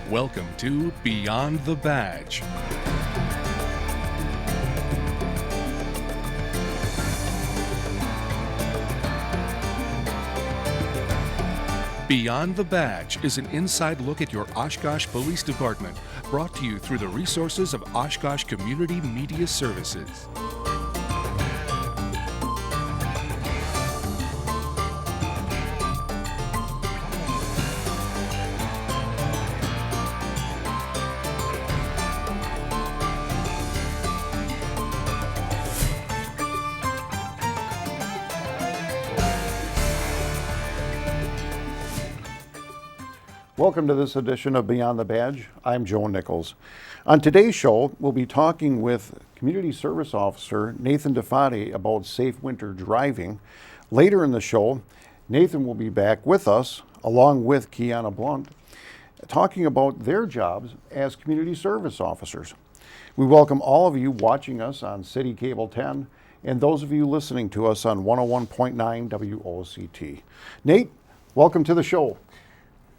Welcome to Beyond the Badge. Beyond the Badge is an inside look at your Oshkosh Police Department, brought to you through the resources of Oshkosh Community Media Services. Welcome to this edition of Beyond the Badge. I'm Joe Nichols. On today's show, we'll be talking with Community Service Officer Nathan DeFati about safe winter driving. Later in the show, Nathan will be back with us, along with Kiana Blunt, talking about their jobs as community service officers. We welcome all of you watching us on City Cable 10 and those of you listening to us on 101.9 WOCT. Nate, welcome to the show.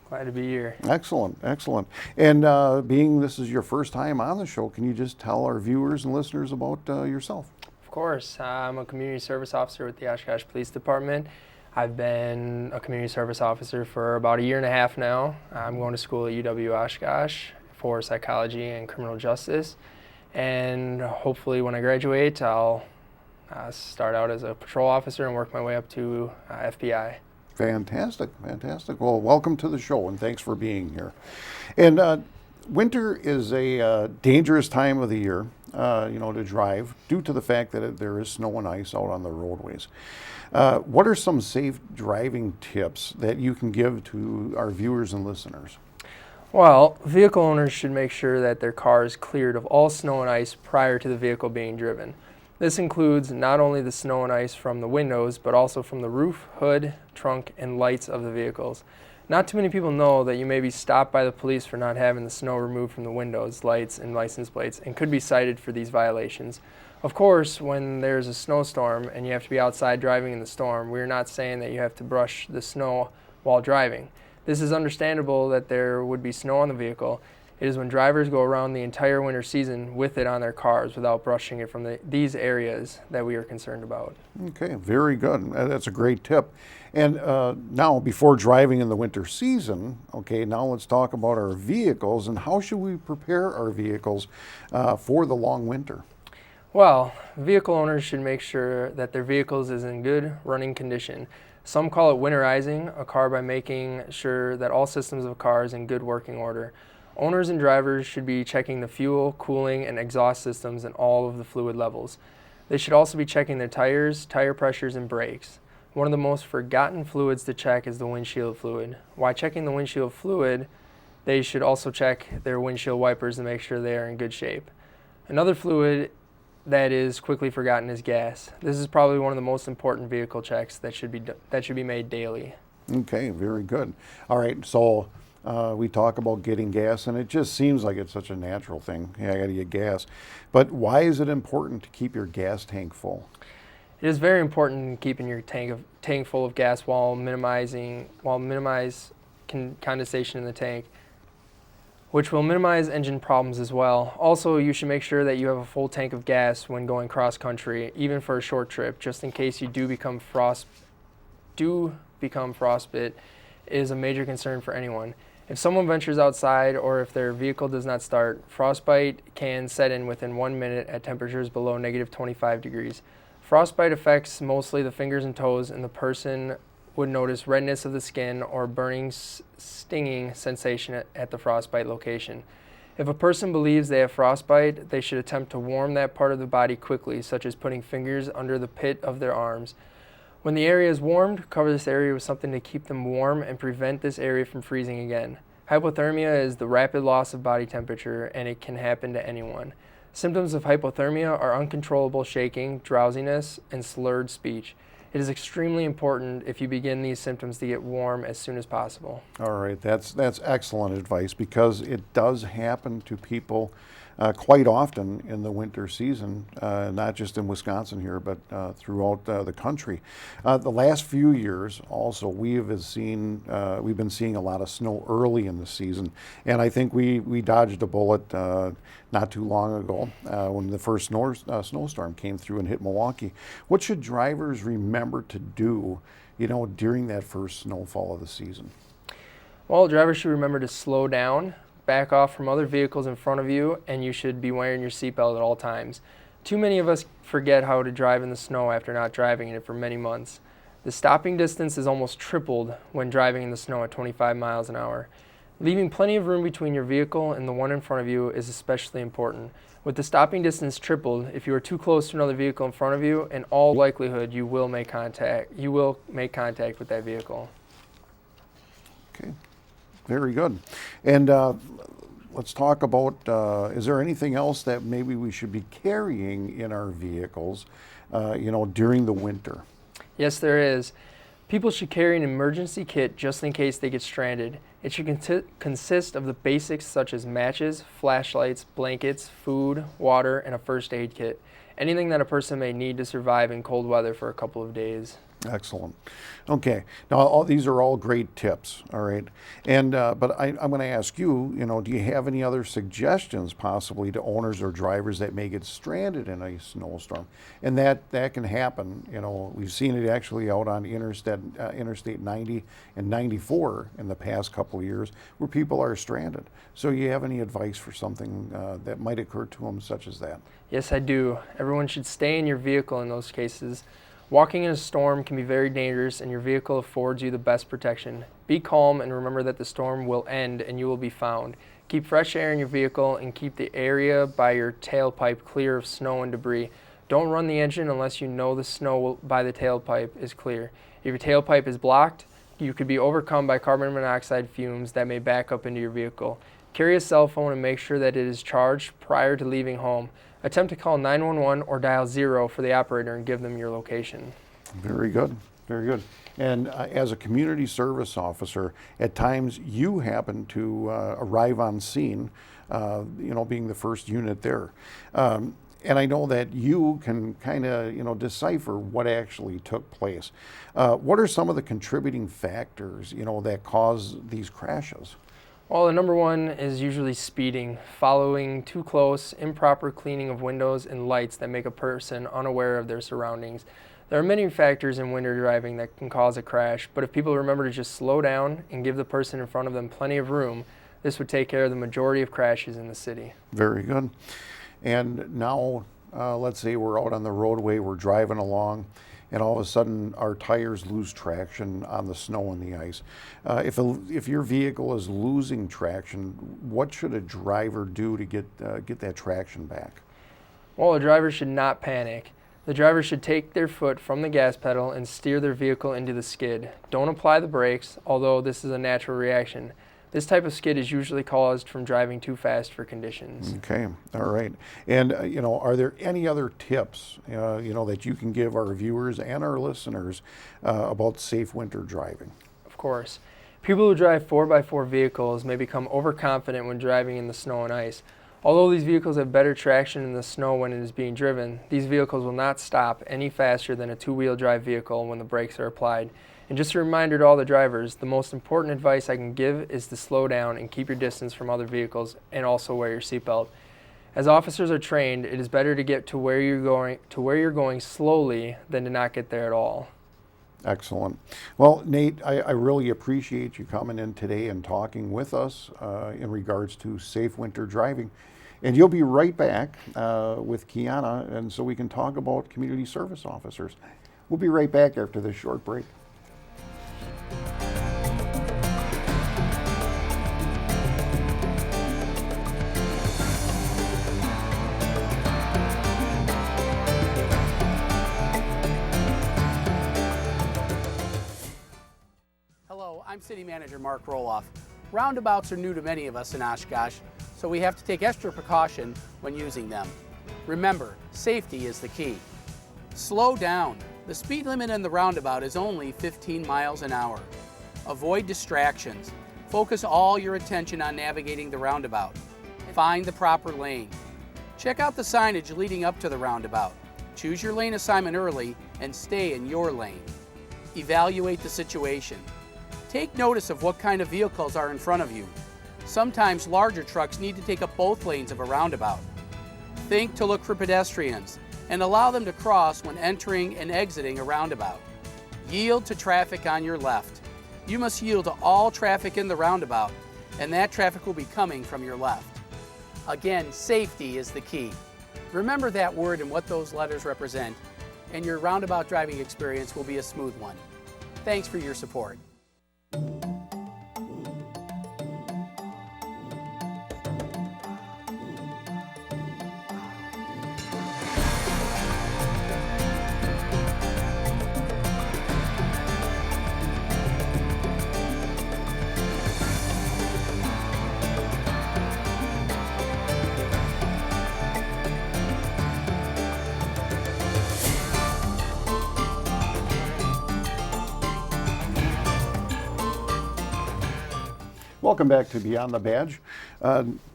Glad to be here. Excellent, excellent. And being this is your first time on the show, can you just tell our viewers and listeners about yourself? Of course. I'm a community service officer with the Oshkosh Police Department. I've been a community service officer for about a year and a half now. I'm going to school at UW Oshkosh for psychology and criminal justice. And hopefully when I graduate, I'll start out as a patrol officer and work my way up to FBI. Fantastic, fantastic. Well, welcome to the show and thanks for being here. And winter is a dangerous time of the year, to drive due to the fact that there is snow and ice out on the roadways. What are some safe driving tips that you can give to our viewers and listeners? Well, vehicle owners should make sure that their car is cleared of all snow and ice prior to the vehicle being driven. This includes not only the snow and ice from the windows, but also from the roof, hood, trunk, and lights of the vehicles. Not too many people know that you may be stopped by the police for not having the snow removed from the windows, lights, and license plates, and could be cited for these violations. Of course, when there's a snowstorm and you have to be outside driving in the storm, we're not saying that you have to brush the snow while driving. This is understandable that there would be snow on the vehicle. It is when drivers go around the entire winter season with it on their cars without brushing it from these areas that we are concerned about. Okay, very good. That's a great tip. And now, before driving in the winter season, okay, now let's talk about our vehicles and how should we prepare our vehicles for the long winter? Well, vehicle owners should make sure that their vehicles is in good running condition. Some call it winterizing a car by making sure that all systems of a car is in good working order. Owners and drivers should be checking the fuel, cooling, and exhaust systems and all of the fluid levels. They should also be checking their tires, tire pressures, and brakes. One of the most forgotten fluids to check is the windshield fluid. While checking the windshield fluid, they should also check their windshield wipers to make sure they are in good shape. Another fluid that is quickly forgotten is gas. This is probably one of the most important vehicle checks that should be made daily. Okay, very good. All right, so we talk about getting gas, and it just seems like it's such a natural thing. Yeah, I got to get gas. But why is it important to keep your gas tank full? It is very important keeping your tank full of gas while minimize condensation in the tank, which will minimize engine problems as well. Also, you should make sure that you have a full tank of gas when going cross country, even for a short trip, just in case you do become frostbite. Is a major concern for anyone. If someone ventures outside or if their vehicle does not start, frostbite can set in within 1 minute at temperatures below -25 degrees. Frostbite affects mostly the fingers and toes, and the person would notice redness of the skin or burning, stinging sensation at the frostbite location. If a person believes they have frostbite, they should attempt to warm that part of the body quickly, such as putting fingers under the pit of their arms. When the area is warmed, cover this area with something to keep them warm and prevent this area from freezing again. Hypothermia is the rapid loss of body temperature, and it can happen to anyone. Symptoms of hypothermia are uncontrollable shaking, drowsiness, and slurred speech. It is extremely important if you begin these symptoms to get warm as soon as possible. All right, that's excellent advice because it does happen to people quite often in the winter season, not just in Wisconsin here, but throughout the country. The last few years also, we've been seeing a lot of snow early in the season, and I think we dodged a bullet not too long ago when the first snowstorm came through and hit Milwaukee. What should drivers remember to do, during that first snowfall of the season? Well, drivers should remember to slow down, back off from other vehicles in front of you, and you should be wearing your seatbelt at all times. Too many of us forget how to drive in the snow after not driving in it for many months. The stopping distance is almost tripled when driving in the snow at 25 miles an hour. Leaving plenty of room between your vehicle and the one in front of you is especially important. With the stopping distance tripled, if you are too close to another vehicle in front of you, in all likelihood you will make contact with that vehicle. Okay, very good. And let's talk about, is there anything else that maybe we should be carrying in our vehicles, during the winter? Yes, there is. People should carry an emergency kit just in case they get stranded. It should consist of the basics such as matches, flashlights, blankets, food, water, and a first aid kit. Anything that a person may need to survive in cold weather for a couple of days. Excellent. Okay. Now, these are all great tips. All right. And but I'm going to ask you. Do you have any other suggestions, possibly, to owners or drivers that may get stranded in a snowstorm? And that can happen. We've seen it actually out on Interstate 90 and 94 in the past couple of years, where people are stranded. So, you have any advice for something that might occur to them, such as that? Yes, I do. Everyone should stay in your vehicle in those cases. Walking in a storm can be very dangerous, and your vehicle affords you the best protection. Be calm and remember that the storm will end and you will be found. Keep fresh air in your vehicle and keep the area by your tailpipe clear of snow and debris. Don't run the engine unless you know the snow by the tailpipe is clear. If your tailpipe is blocked, you could be overcome by carbon monoxide fumes that may back up into your vehicle. Carry a cell phone and make sure that it is charged prior to leaving home. Attempt to call 911 or dial 0 for the operator and give them your location. Very good. Very good. And as a community service officer, at times you happen to arrive on scene, being the first unit there. And I know that you can kind of, decipher what actually took place. What are some of the contributing factors, that cause these crashes? Well, the number one is usually speeding, following too close, improper cleaning of windows and lights that make a person unaware of their surroundings. There are many factors in winter driving that can cause a crash, but if people remember to just slow down and give the person in front of them plenty of room, this would take care of the majority of crashes in the city. Very good. And now, let's say we're out on the roadway, we're driving along, and all of a sudden our tires lose traction on the snow and the ice. If your vehicle is losing traction, what should a driver do to get that traction back? Well, a driver should not panic. The driver should take their foot from the gas pedal and steer their vehicle into the skid. Don't apply the brakes, although this is a natural reaction. This type of skid is usually caused from driving too fast for conditions. Okay, all right. And, are there any other tips, that you can give our viewers and our listeners about safe winter driving? Of course. People who drive 4x4 vehicles may become overconfident when driving in the snow and ice. Although these vehicles have better traction in the snow when it is being driven, these vehicles will not stop any faster than a two-wheel drive vehicle when the brakes are applied. And just a reminder to all the drivers, the most important advice I can give is to slow down and keep your distance from other vehicles and also wear your seatbelt. As officers are trained, it is better to get to where you're going slowly than to not get there at all. Excellent. Well, Nate, I really appreciate you coming in today and talking with us in regards to safe winter driving. And you'll be right back with Kiana, and so we can talk about community service officers. We'll be right back after this short break. I'm City Manager Mark Roloff. Roundabouts are new to many of us in Oshkosh, so we have to take extra precaution when using them. Remember, safety is the key. Slow down. The speed limit in the roundabout is only 15 miles an hour. Avoid distractions. Focus all your attention on navigating the roundabout. Find the proper lane. Check out the signage leading up to the roundabout. Choose your lane assignment early and stay in your lane. Evaluate the situation. Take notice of what kind of vehicles are in front of you. Sometimes larger trucks need to take up both lanes of a roundabout. Think to look for pedestrians and allow them to cross when entering and exiting a roundabout. Yield to traffic on your left. You must yield to all traffic in the roundabout, and that traffic will be coming from your left. Again, safety is the key. Remember that word and what those letters represent, and your roundabout driving experience will be a smooth one. Thanks for your support. Welcome back to Beyond the Badge.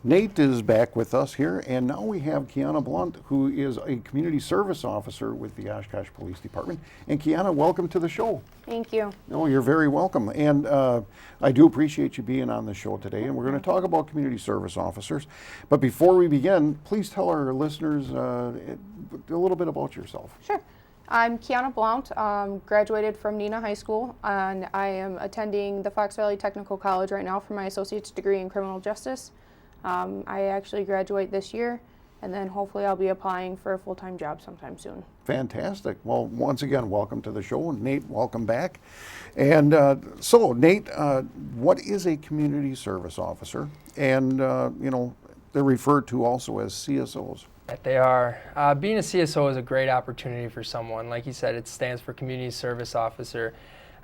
Nate is back with us here, and now we have Kiana Blunt, who is a community service officer with the Oshkosh Police Department. And Kiana, welcome to the show. Thank you. No, you're very welcome. And I do appreciate you being on the show today, and we're going to talk about community service officers. But before we begin, please tell our listeners a little bit about yourself. Sure. I'm Kiana Blount, graduated from Neenah High School, and I am attending the Fox Valley Technical College right now for my associate's degree in criminal justice. I actually graduate this year, and then hopefully I'll be applying for a full-time job sometime soon. Fantastic. Well, once again, welcome to the show. And Nate, welcome back. And so, Nate, what is a community service officer? And, they're referred to also as CSOs. That they are. Being a CSO is a great opportunity for someone. Like you said, it stands for Community Service Officer.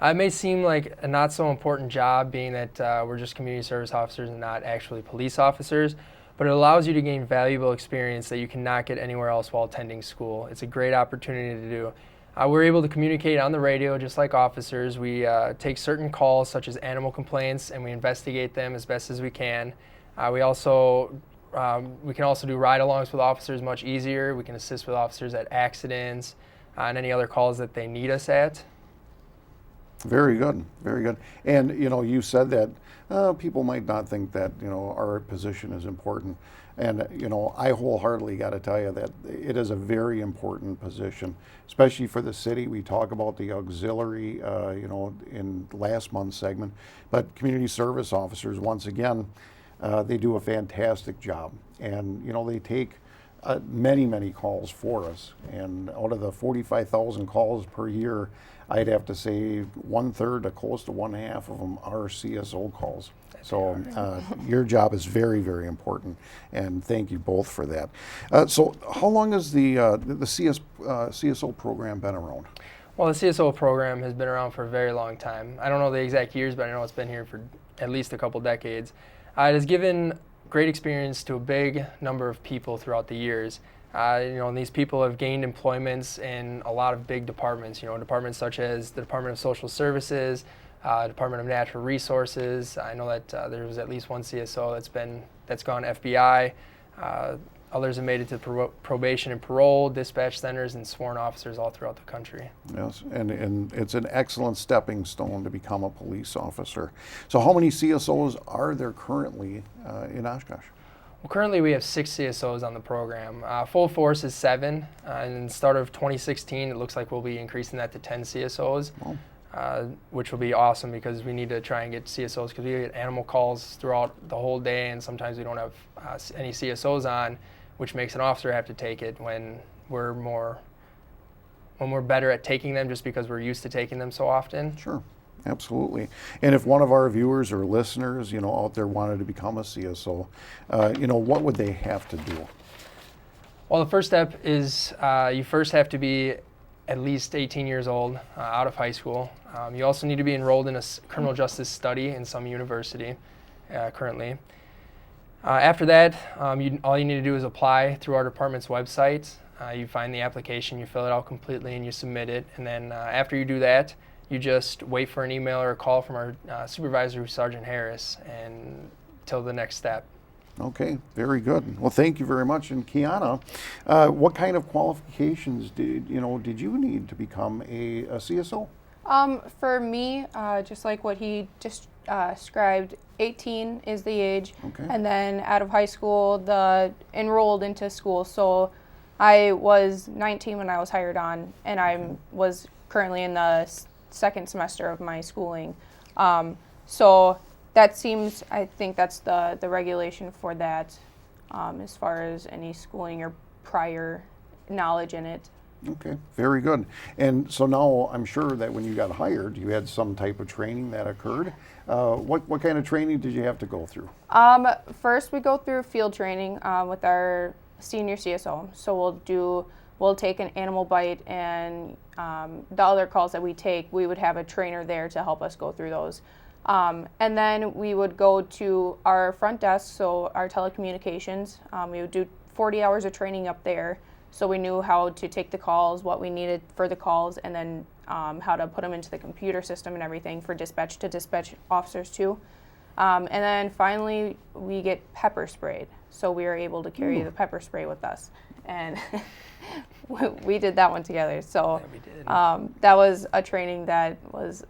It may seem like a not so important job, being that we're just community service officers and not actually police officers, but it allows you to gain valuable experience that you cannot get anywhere else while attending school. It's a great opportunity to do. We're able to communicate on the radio just like officers. We take certain calls such as animal complaints and we investigate them as best as we can. We can also do ride-alongs with officers much easier. We can assist with officers at accidents and any other calls that they need us at. Very good, very good. And you said that people might not think that our position is important, and I wholeheartedly got to tell you that it is a very important position, especially for the city. We talk about the auxiliary, in last month's segment, but community service officers, once again, they do a fantastic job, and they take many calls for us. And out of the 45,000 calls per year, I'd have to say 1/3 to close to 1/2 of them are CSO calls. So your job is very important, and thank you both for that. So how long has the CSO program been around? Well, the CSO program has been around for a very long time. I don't know the exact years, but I know it's been here for at least a couple decades. It has given great experience to a big number of people throughout the years. And these people have gained employments in a lot of big departments, departments such as the Department of Social Services, Department of Natural Resources. I know that there was at least one CSO that's gone FBI. Others have made it to probation and parole, dispatch centers, and sworn officers all throughout the country. Yes, and it's an excellent stepping stone to become a police officer. So how many CSOs are there currently in Oshkosh? Well, currently we have 6 CSOs on the program. Full force is 7, and in the start of 2016, it looks like we'll be increasing that to 10 CSOs. Wow. Which will be awesome because we need to try and get CSOs, because we get animal calls throughout the whole day, and sometimes we don't have any CSOs on, which makes an officer have to take it when we're better at taking them just because we're used to taking them so often. Sure, absolutely. And if one of our viewers or listeners, out there wanted to become a CSO, what would they have to do? Well, the first step is you first have to be at least 18 years old, out of high school. You also need to be enrolled in a criminal justice study in some university currently. After that, all you need to do is apply through our department's website. You find the application, you fill it out completely, and you submit it. And then after you do that, you just wait for an email or a call from our supervisor, Sergeant Harris, and till the next step. Okay, very good. Well, thank you very much. And Kiana, what kind of qualifications did you need to become a CSO? For me, just like what he just described, 18 is the age, Okay. and then out of high school, enrolled into school. So I was 19 when I was hired on, and I was currently in the second semester of my schooling. So that seems, I think that's the regulation for that, as far as any schooling or prior knowledge in it. Okay, very good. And so now I'm sure that when you got hired, you had some type of training that occurred. What kind of training did you have to go through? First, we go through field training with our senior CSO. So we'll take an animal bite, and the other calls that we take, we would have a trainer there to help us go through those. And then we would go to our front desk, so our telecommunications. We would do 40 hours of training up there. So we knew how to take the calls, what we needed for the calls, and then how to put them into the computer system and everything for dispatch to dispatch officers too. And then finally, we get pepper sprayed. So we were able to carry the pepper spray with us. And we did that one together. So Yeah, we did. that was a training that was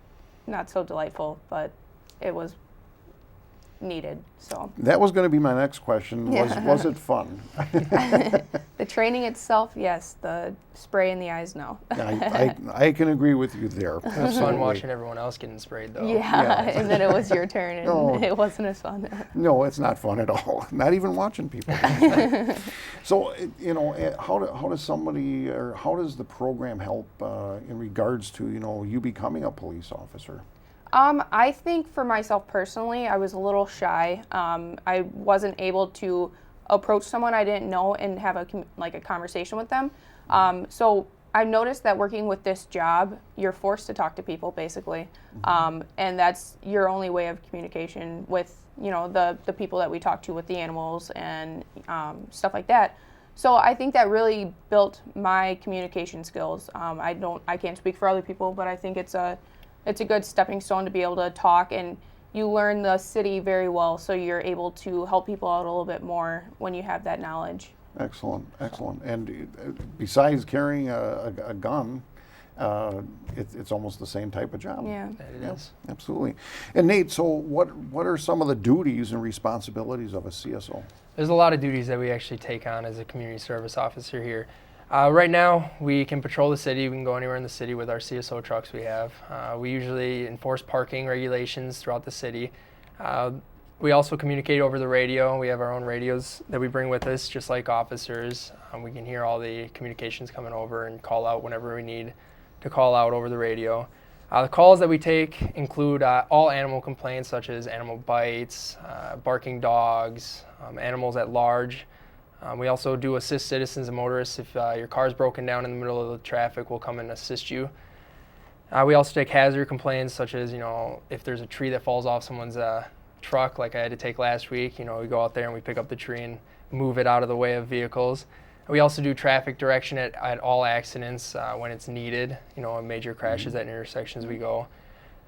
not so delightful, but it was needed. So That was going to be my next question. Was it fun? the training itself, yes. The spray in the eyes, no. I can agree with you there. It was fun Absolutely. watching everyone else getting sprayed, though. Yeah, and then it was your turn, and No. it wasn't as fun. No, it's not fun at all. Not even watching people. So, how does somebody, or how does the program help in regards to, you becoming a police officer? I think for myself personally, I was a little shy. I wasn't able to approach someone I didn't know and have a conversation with them. So I've noticed that working with this job, you're forced to talk to people basically, and that's your only way of communication with the people that we talk to with the animals and stuff like that. So I think that really built my communication skills. I can't speak for other people, but I think it's a good stepping stone to be able to talk, and you learn the city very well, so you're able to help people out a little bit more when you have that knowledge. Excellent, excellent. And besides carrying a gun, it's almost the same type of job. Yeah. It is. Absolutely. And Nate, so what are some of the duties and responsibilities of a CSO? There's a lot of duties that we actually take on as a community service officer here. Right now, we can patrol the city. We can go anywhere in the city with our CSO trucks we have. We usually enforce parking regulations throughout the city. We also communicate over the radio. We have our own radios that we bring with us, just like officers. We can hear all the communications coming over and call out whenever we need to call out over the radio. The calls that we take include all animal complaints, such as animal bites, barking dogs, animals at large. We also do assist citizens and motorists. If your car's broken down in the middle of the traffic, we'll come and assist you. We also take hazard complaints, such as if there's a tree that falls off someone's truck, like I had to take last week. We go out there and we pick up the tree and move it out of the way of vehicles. We also do traffic direction at all accidents when it's needed. In major crashes at intersections we go.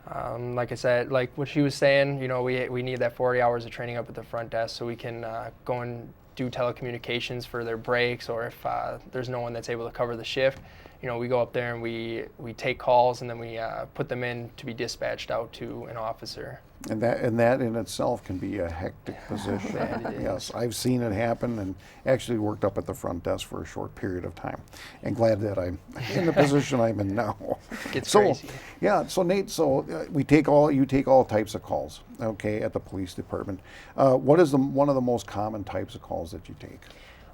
Like I said, like what she was saying, we need that 40 hours of training up at the front desk so we can go and do telecommunications for their breaks, or if there's no one that's able to cover the shift, we go up there and we take calls, and then we put them in to be dispatched out to an officer. And that in itself can be a hectic position. It is. Yes, I've seen it happen, and actually worked up at the front desk for a short period of time. And glad that I'm in the position I'm in now. Gets so, crazy. yeah. So Nate, you take all types of calls, okay, at the police department. What is one of the most common types of calls that you take?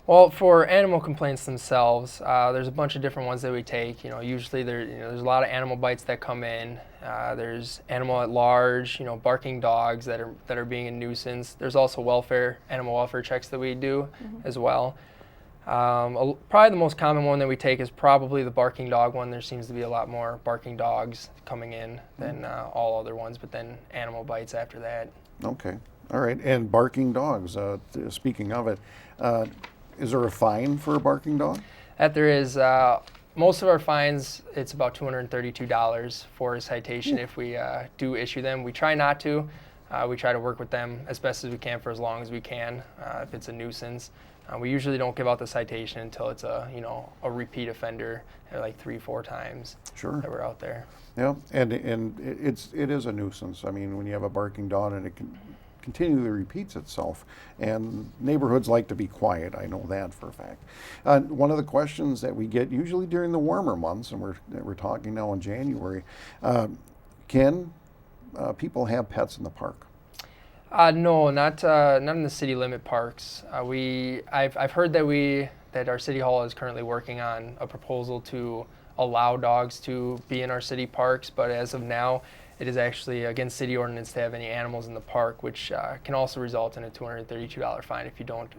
Well, for animal complaints themselves, there's a bunch of different ones that we take. Usually there's a lot of animal bites that come in. There's animal at large, barking dogs that are being a nuisance. There's also animal welfare checks that we do as well. Probably the most common one that we take is probably the barking dog one. There seems to be a lot more barking dogs coming in than all other ones, but then animal bites after that. Okay, all right. And barking dogs. Speaking of it. Is there a fine for a barking dog? That there is. Most of our fines, it's about $232 for a citation if we do issue them. We try not to. We try to work with them as best as we can for as long as we can. If it's a nuisance, we usually don't give out the citation until it's a repeat offender, like 3-4 times Sure. that we're out there. Yeah, and it is a nuisance. I mean, when you have a barking dog and it continually repeats itself, and neighborhoods like to be quiet. I know that for a fact. One of the questions that we get usually during the warmer months, and we're talking now in January, can people have pets in the park? No, not in the city limit parks. I've heard that our city hall is currently working on a proposal to allow dogs to be in our city parks, but as of now, it is actually against city ordinance to have any animals in the park, which can also result in a $232 fine if you don't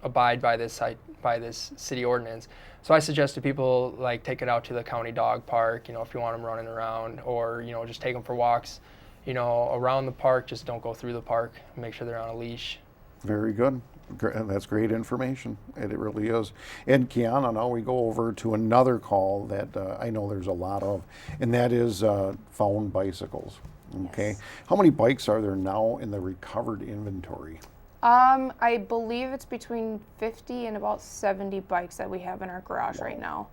abide by this city ordinance. So I suggest to people, like, take it out to the county dog park, if you want them running around, or just take them for walks, around the park. Just don't go through the park. Make sure they're on a leash. Very good. That's great information. It really is. And Kiana, now we go over to another call that I know there's a lot of, and that is found bicycles. Okay. Yes. How many bikes are there now in the recovered inventory? I believe it's between 50 and about 70 bikes that we have in our garage right now.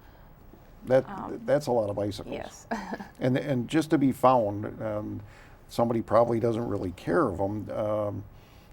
That's a lot of bicycles. Yes. And just to be found, somebody probably doesn't really care of them.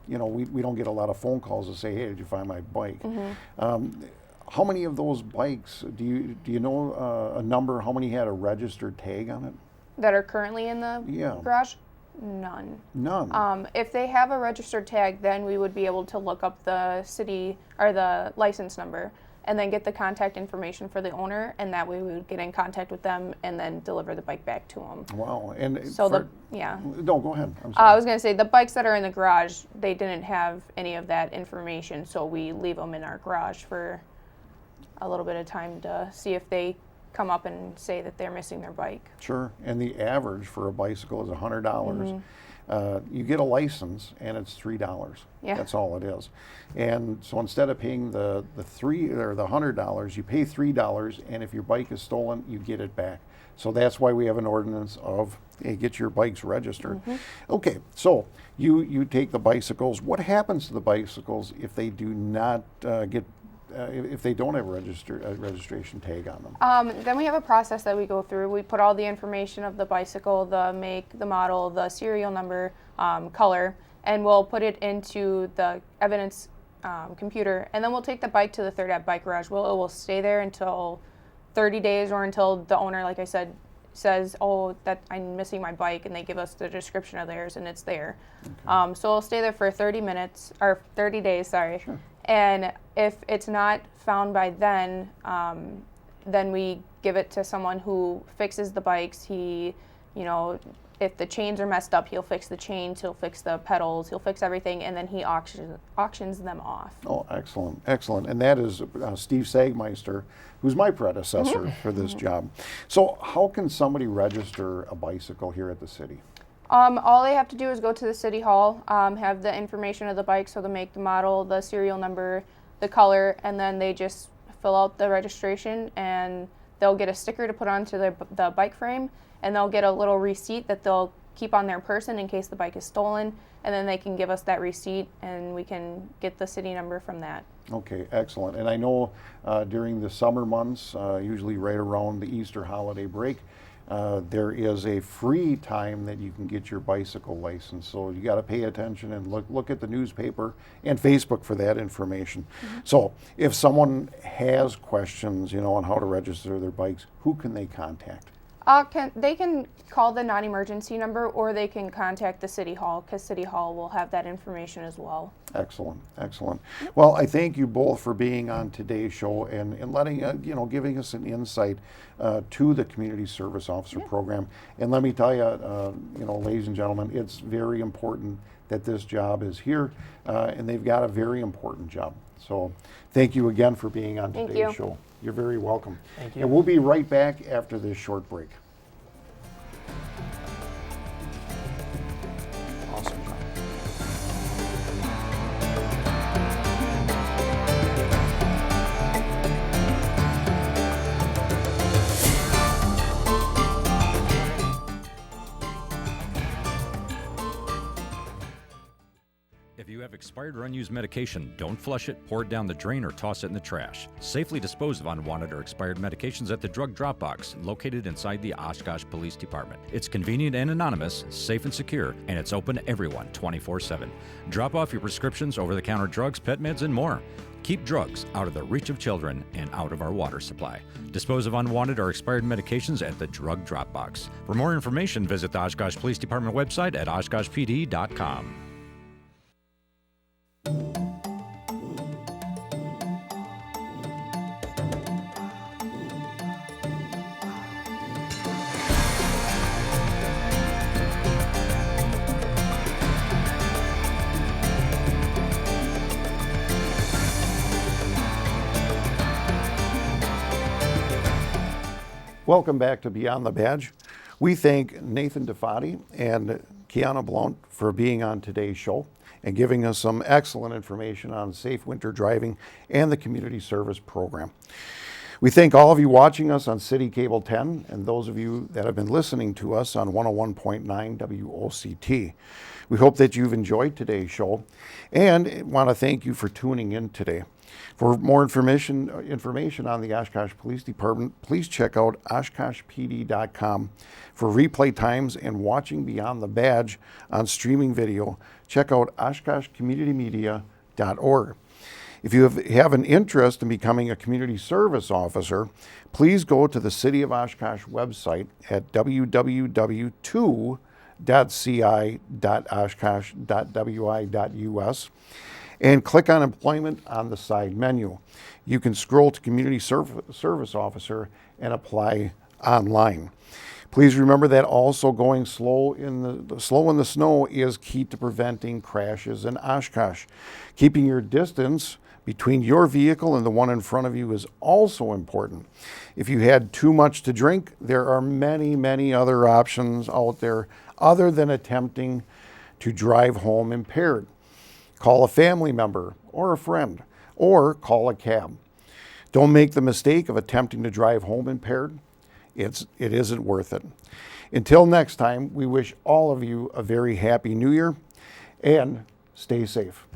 We don't get a lot of phone calls to say, hey, did you find my bike? Mm-hmm. How many of those bikes, do you know a number, how many had a registered tag on it? That are currently in the garage? None. None. If they have a registered tag, then we would be able to look up the city or the license number and then get the contact information for the owner, and that way we would get in contact with them and then deliver the bike back to them. Wow. And So No, go ahead. I'm sorry. I was going to say, the bikes that are in the garage, they didn't have any of that information, so we leave them in our garage for a little bit of time to see if they come up and say that they're missing their bike. Sure. And the average for a bicycle is $100. You get a license and it's $3. Yeah. That's all it is. And so instead of paying the $100, you pay $3, and if your bike is stolen, you get it back. So that's why we have an ordinance of, hey, get your bikes registered. Okay, so you take the bicycles. What happens to the bicycles if they do not if they don't have a registration tag on them? Then we have a process that we go through. We put all the information of the bicycle, the make, the model, the serial number, color, and we'll put it into the evidence computer, and then we'll take the bike to the Third Ave Bike Garage. It will stay there until 30 days or until the owner, like I said, says, oh, that I'm missing my bike, and they give us the description of theirs, and it's there. Okay. So it'll stay there for 30 days, sorry. Sure. And if it's not found by then we give it to someone who fixes the bikes. He, if the chains are messed up, he'll fix the chains, he'll fix the pedals, he'll fix everything, and then he auctions them off. Oh, excellent, excellent. And that is Steve Sagmeister, who's my predecessor for this job. So how can somebody register a bicycle here at the city? All they have to do is go to the city hall, have the information of the bike, so the make, the model, the serial number, the color, and then they just fill out the registration, and they'll get a sticker to put onto the bike frame, and they'll get a little receipt that they'll keep on their person in case the bike is stolen, and then they can give us that receipt, and we can get the city number from that. Okay, excellent. And I know during the summer months, usually right around the Easter holiday break, there is a free time that you can get your bicycle license. So you got to pay attention and look at the newspaper and Facebook for that information. So if someone has questions, on how to register their bikes, who can they contact? They can call the non-emergency number, or they can contact the City Hall, because City Hall will have that information as well. Excellent, excellent. Well, I thank you both for being on today's show and letting, giving us an insight to the Community Service Officer program. And let me tell you, ladies and gentlemen, it's very important that this job is here, and they've got a very important job. So thank you again for being on today's show. You're very welcome. Thank you. And we'll be right back after this short break. Awesome job. you have expired or unused medication, don't flush it, pour it down the drain, or toss it in the trash. Safely dispose of unwanted or expired medications at the drug drop box located inside the Oshkosh Police Department. It's convenient and anonymous, safe and secure, and it's open to everyone 24/7. Drop off your prescriptions, over-the-counter drugs, pet meds, and more. Keep drugs out of the reach of children and out of our water supply. Dispose of unwanted or expired medications at the drug drop box. For more information, visit the Oshkosh Police Department website at oshkoshpd.com. Welcome back to Beyond the Badge. We thank Nathan DeFati and Kiana Blount for being on today's show and giving us some excellent information on safe winter driving and the community service program. We thank all of you watching us on City Cable 10 and those of you that have been listening to us on 101.9 WOCT. We hope that you've enjoyed today's show and want to thank you for tuning in today. For more information on the Oshkosh Police Department, please check out oshkoshpd.com. For replay times and watching Beyond the Badge on streaming video, check out oshkoshcommunitymedia.org. If you have an interest in becoming a community service officer, please go to the City of Oshkosh website at www.ci.oshkosh.wi.us and click on Employment on the side menu. You can scroll to Community Service Officer and apply online. Please remember that also going slow in the snow is key to preventing crashes in Oshkosh. Keeping your distance between your vehicle and the one in front of you is also important. If you had too much to drink, there are many, many other options out there other than attempting to drive home impaired. Call a family member or a friend, or call a cab. Don't make the mistake of attempting to drive home impaired. It isn't worth it. Until next time, we wish all of you a very happy New Year and stay safe.